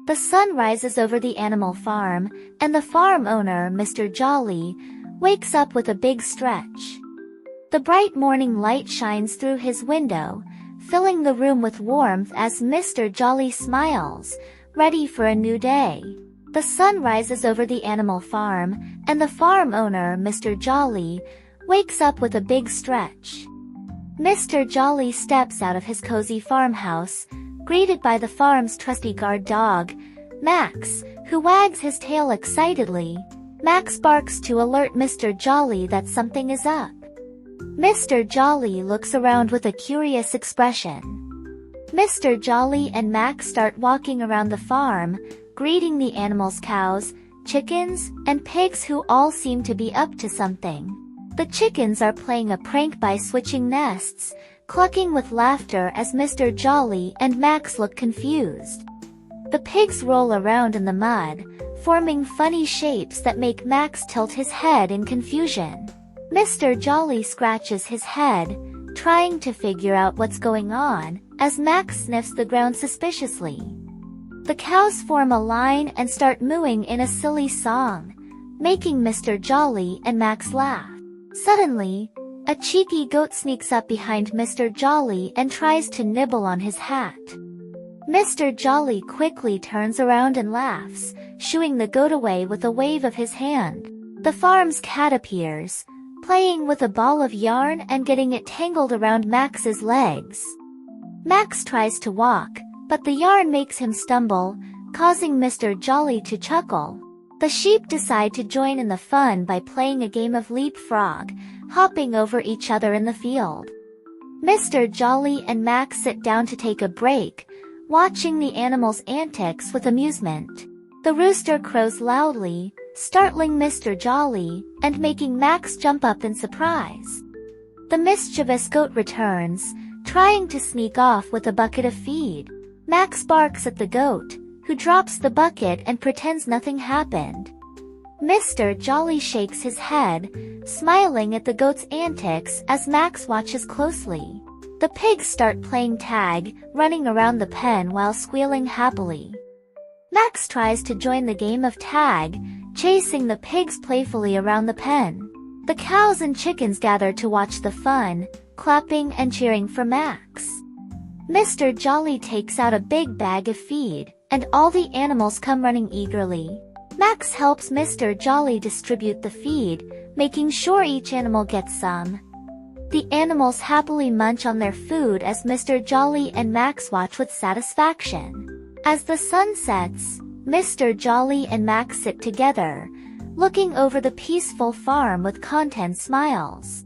The sun rises over the animal farm, and the farm owner, Mr. Jolly, wakes up with a big stretch. The bright morning light shines through his window, filling the room with warmth as Mr. Jolly smiles, ready for a new day. The sun rises over the animal farm, and the farm owner, Mr. Jolly, wakes up with a big stretch. Mr. Jolly steps out of his cozy farmhouse, greeted by the farm's trusty guard dog, Max, who wags his tail excitedly. Max barks to alert Mr. Jolly that something is up. Mr. Jolly looks around with a curious expression. Mr. Jolly and Max start walking around the farm, greeting the animals' cows, chickens, and pigs who all seem to be up to something. The chickens are playing a prank by switching nests, clucking with laughter as Mr. Jolly and Max look confused. The pigs roll around in the mud, forming funny shapes that make Max tilt his head in confusion. Mr. Jolly scratches his head, trying to figure out what's going on, as Max sniffs the ground suspiciously. The cows form a line and start mooing in a silly song, making Mr. Jolly and Max laugh. Suddenly, a cheeky goat sneaks up behind Mr. Jolly and tries to nibble on his hat. Mr. Jolly quickly turns around and laughs, shooing the goat away with a wave of his hand. The farm's cat appears, playing with a ball of yarn and getting it tangled around Max's legs. Max tries to walk, but the yarn makes him stumble, causing Mr. Jolly to chuckle. The sheep decide to join in the fun by playing a game of leapfrog, hopping over each other in the field. Mr. Jolly and Max sit down to take a break, watching the animals' antics with amusement. The rooster crows loudly, startling Mr. Jolly, and making Max jump up in surprise. The mischievous goat returns, trying to sneak off with a bucket of feed. Max barks at the goat, who drops the bucket and pretends nothing happened. Mr. Jolly shakes his head, smiling at the goat's antics as Max watches closely. The pigs start playing tag, running around the pen while squealing happily. Max tries to join the game of tag, chasing the pigs playfully around the pen. The cows and chickens gather to watch the fun, clapping and cheering for Max. Mr. Jolly takes out a big bag of feed, and all the animals come running eagerly. Max helps Mr. Jolly distribute the feed, making sure each animal gets some. The animals happily munch on their food as Mr. Jolly and Max watch with satisfaction. As the sun sets, Mr. Jolly and Max sit together, looking over the peaceful farm with content smiles.